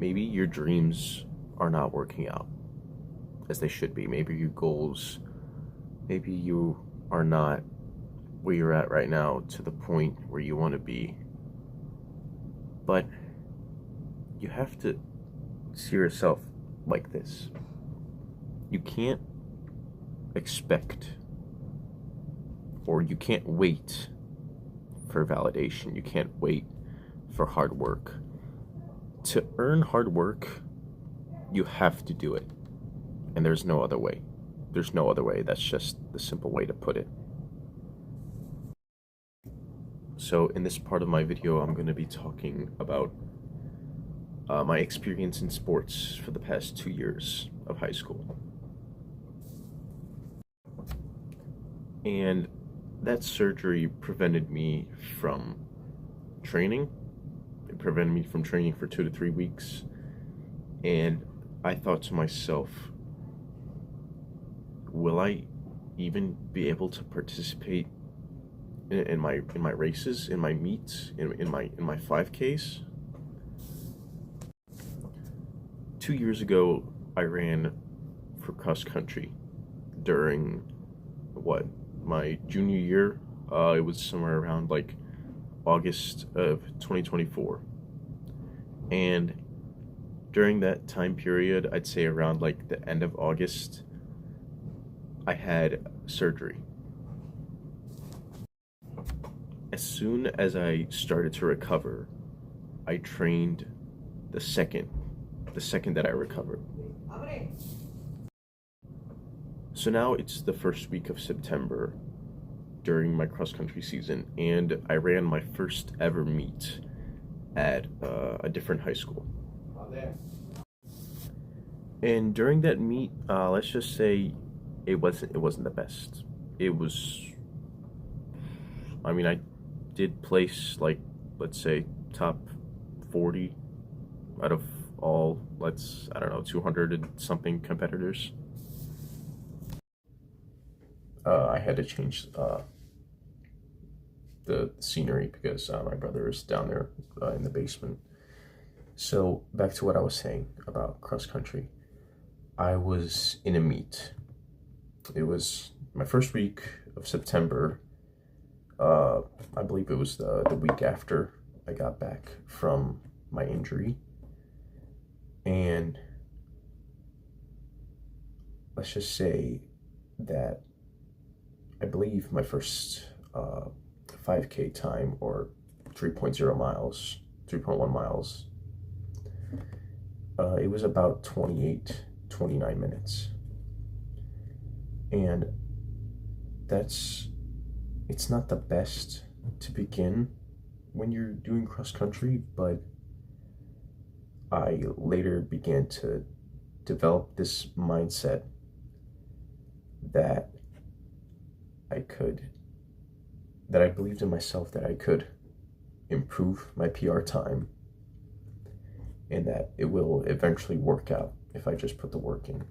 maybe your dreams are not working out as they should be. Maybe your goals, maybe you are not where you're at right now to the point where you want to be. But you have to see yourself like this. You can't expect, or you can't wait for validation. You can't wait for hard work. To earn hard work, you have to do it. And there's no other way. There's no other way. That's just the simple way to put it. So in this part of my video, I'm going to be talking about my experience in sports for the past 2 years of high school. And that surgery prevented me from training. It prevented me from training for 2 to 3 weeks. And I thought to myself, will I even be able to participate in my races, in my meets, in my 5Ks? 2 years ago, I ran for cross country during my junior year. It was somewhere around like August of 2024. And during that time period, I'd say around like the end of August, I had surgery. As soon as I started to recover, I trained the second that I recovered. So now it's the first week of September during my cross-country season, and I ran my first ever meet at a different high school. And during that meet, let's just say it wasn't the best. It was, I mean, I did place like, let's say, top 40 out of all, I don't know, 200 and something competitors. I had to change the scenery because my brother is down there in the basement. So back to what I was saying about cross country. I was in a meet. It was my first week of September. I believe it was the week after I got back from my injury. And let's just say that I believe my first 5K time, or 3.0 miles, 3.1 miles, it was about 29 minutes. And it's not the best to begin when you're doing cross country, but I later began to develop this mindset that I believed in myself, that I could improve my PR time, and that it will eventually work out if I just put the work in.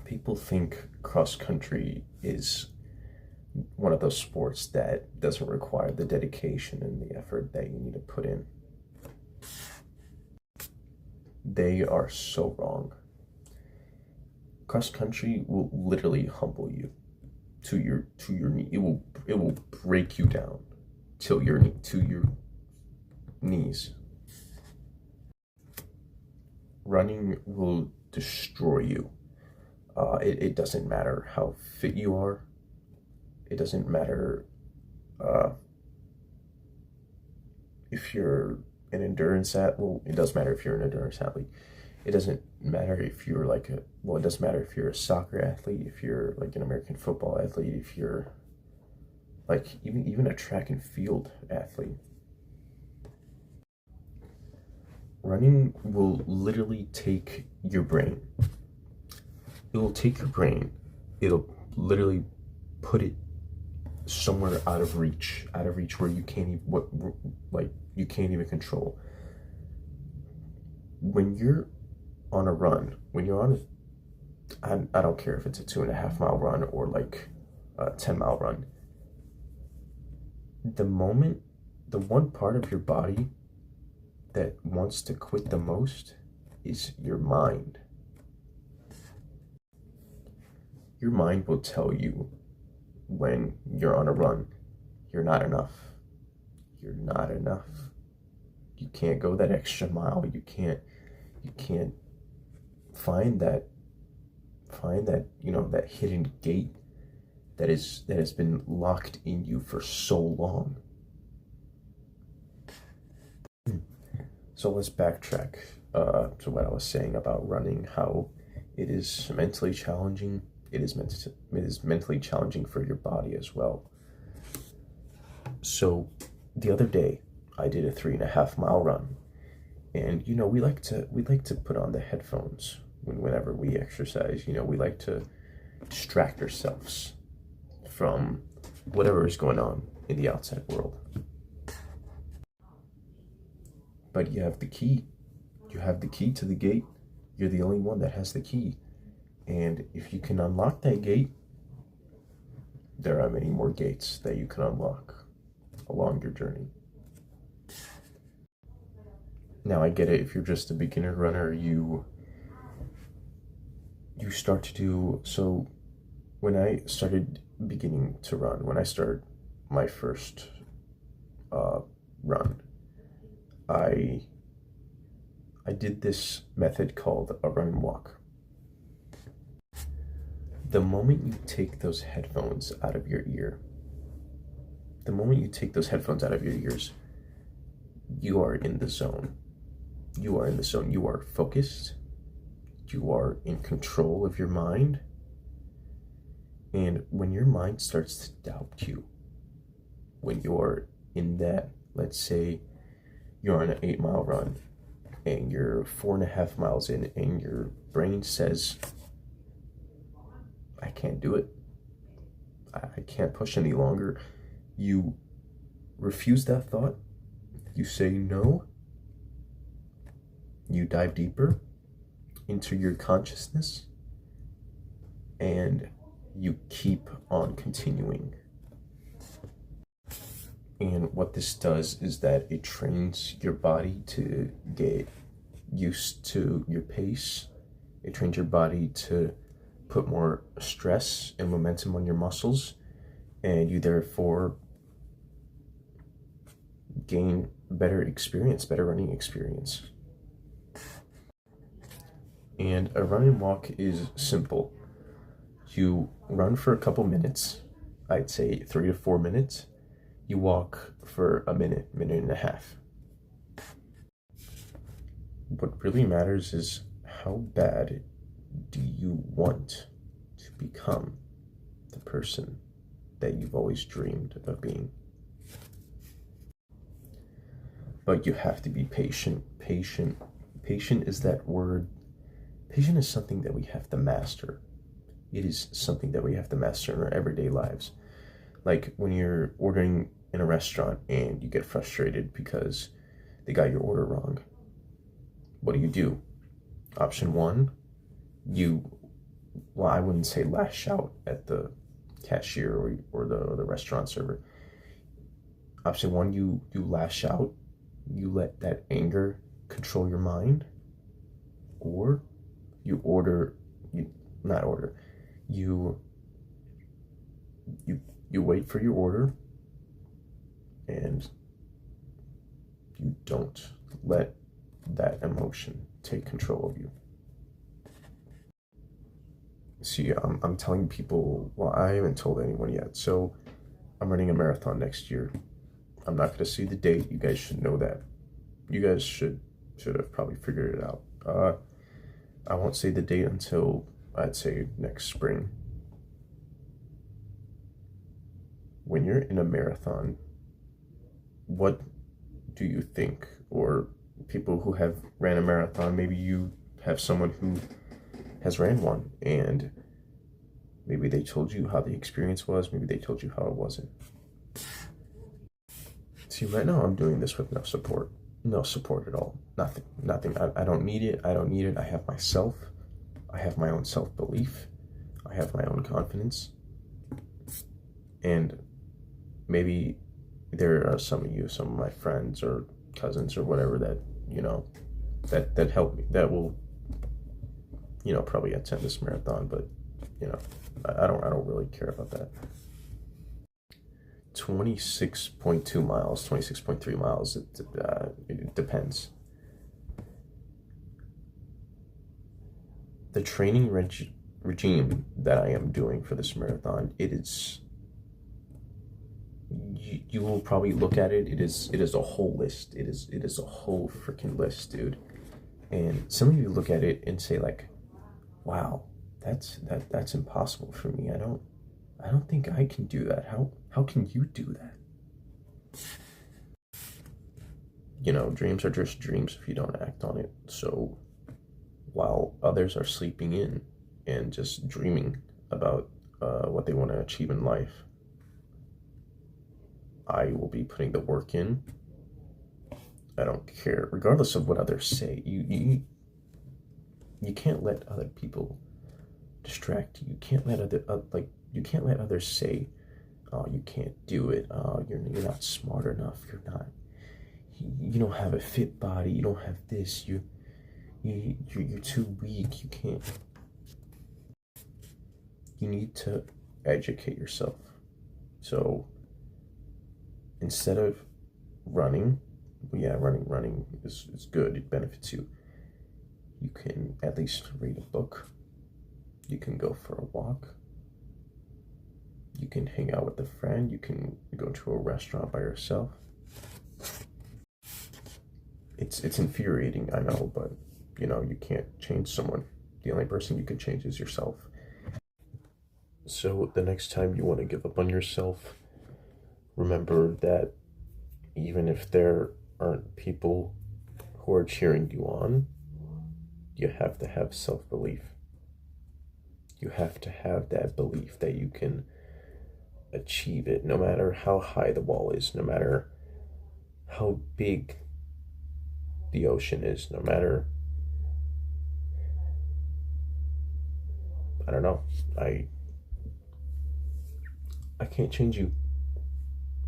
People think cross country is one of those sports that doesn't require the dedication and the effort that you need to put in. They are so wrong. Cross country will literally humble you to your knee. It will break you down to your knees. Running will destroy you. It doesn't matter how fit you are. It doesn't matter if you're an endurance athlete. Well, it does matter if you're an endurance athlete. It doesn't matter if you're it doesn't matter if you're a soccer athlete, if you're like an American football athlete, if you're like even a track and field athlete. Running will literally take your brain. It will take your brain. It'll literally put it somewhere out of reach where you can't even control. When you're on a run, when you're on I don't care if it's a 2.5 mile run or like a 10-mile run. The one part of your body that wants to quit the most is your mind. Your mind will tell you when you're on a run, you're not enough. You're not enough. You can't go that extra mile. You can't find that that hidden gate that has been locked in you for so long. So let's backtrack to what I was saying about running, how it is mentally challenging. It is mentally challenging for your body as well. So the other day I did a 3.5 mile run, and we like to put on the headphones whenever we exercise. We like to distract ourselves from whatever is going on in the outside world. But you have the key. You have the key to the gate. You're the only one that has the key. And if you can unlock that gate, there are many more gates that you can unlock along your journey. Now, I get it. If you're just a beginner runner, you start to do so. When I started beginning to run, when I started my first run, I did this method called a run and walk. The moment you take those headphones out of your ear, the moment you take those headphones out of your ears, you are in the zone. You are in the zone. You are focused. You are in control of your mind. And when your mind starts to doubt you, when you're in that, let's say you're on an 8 mile run and you're 4.5 miles in and your brain says, I can't do it. I can't push any longer. You refuse that thought. You say no. You dive deeper into your consciousness and you keep on continuing. And what this does is that it trains your body to get used to your pace. It trains your body to put more stress and momentum on your muscles, and you therefore gain better running experience. And a run and walk is simple. You run for a couple minutes, I'd say 3 to 4 minutes. You walk for a minute and a half. What really matters is how bad do you want to become the person that you've always dreamed of being. But you have to be patient. Patient is that word. Patient is something that we have to master. It is something that we have to master in our everyday lives. Like when you're ordering in a restaurant and you get frustrated because they got your order wrong. What do? Option one, I wouldn't say lash out at the cashier or the restaurant server. Option one, you lash out, you let that anger control your mind, or you wait for your order and you don't let that emotion take control of you. See, I'm telling people, well, I haven't told anyone yet, so I'm running a marathon next year. I'm not going to say the date. You guys should know that. You guys should have probably figured it out. I won't say the date until I'd say next spring. When you're in a marathon, what do you think? Or people who have ran a marathon, maybe you have someone who has ran one and maybe they told you how the experience was, maybe they told you how it wasn't. See, right now I'm doing this with no support at all. Nothing. I don't need it. I have myself. I have my own self-belief. I have my own confidence. And maybe there are some of my friends or cousins or whatever that, you know, that helped me. That will, you know, probably attend this marathon, but you know, I don't really care about that. 26.2 miles, 26.3 miles. It depends. The training regime that I am doing for this marathon, it is. You will probably look at it. It is a whole list. It is a whole freaking list, dude. And some of you look at it and say like, "Wow, that's impossible for me. I don't think I can do that. How can you do that?" You know, dreams are just dreams if you don't act on it. So while others are sleeping in and just dreaming about what they want to achieve in life, I will be putting the work in. I don't care, regardless of what others say. You can't let other people distract you. You can't let you can't let others say, "Oh, you can't do it. Oh, you're not smart enough. You don't have a fit body. You don't have this. You're too weak. You can't." You need to educate yourself. So instead of running, yeah, running is good. It benefits you. You can at least read a book. You can go for a walk. You can hang out with a friend. You can go to a restaurant by yourself. It's infuriating, I know, but you know, you can't change someone. The only person you can change is yourself. So the next time you want to give up on yourself, remember that even if there aren't people who are cheering you on, you have to have self-belief. You have to have that belief that you can achieve it, no matter how high the wall is, no matter how big the ocean is, no matter, I don't know, I can't change you.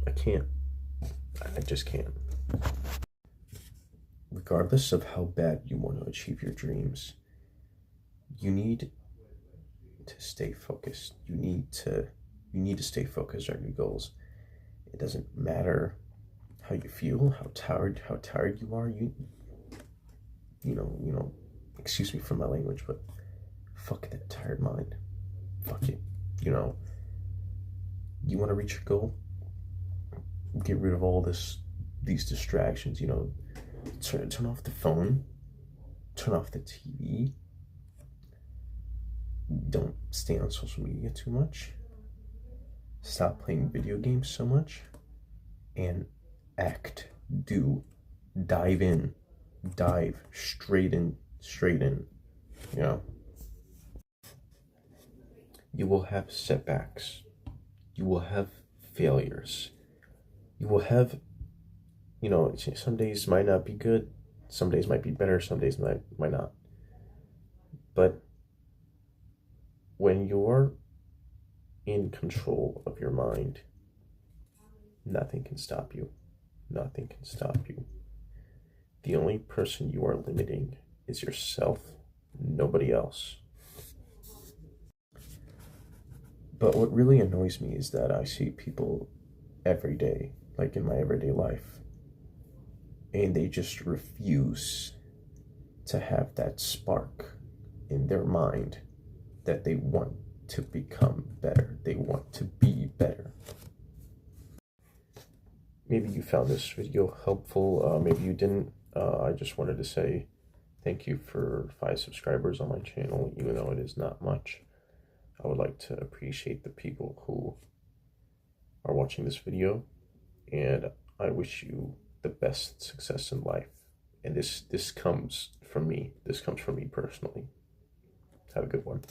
I can't. I just can't. Regardless of how bad you want to achieve your dreams, you need to stay focused. You need to stay focused on your goals. It doesn't matter how you feel, how tired you are. You know, excuse me for my language, but fuck that tired mind. Fuck it. You know, you want to reach your goal? Get rid of all these distractions, you know. Turn off the phone, turn off the TV. Don't stay on social media too much. Stop playing video games so much, and act, dive in, dive straight in, you know. You will have setbacks. You will have failures. You will have, you know, some days might not be good, some days might be better, some days might not. But when you're in control of your mind, nothing can stop you. Nothing can stop you. The only person you are limiting is yourself, nobody else. But what really annoys me is that I see people every day, like in my everyday life, and they just refuse to have that spark in their mind that they want to become better. They want to be better. Maybe you found this video helpful. Maybe you didn't. I just wanted to say thank you for 5 subscribers on my channel, even though it is not much. I would like to appreciate the people who are watching this video, and I wish you the best success in life. And this comes from me. This comes from me personally. Have a good one.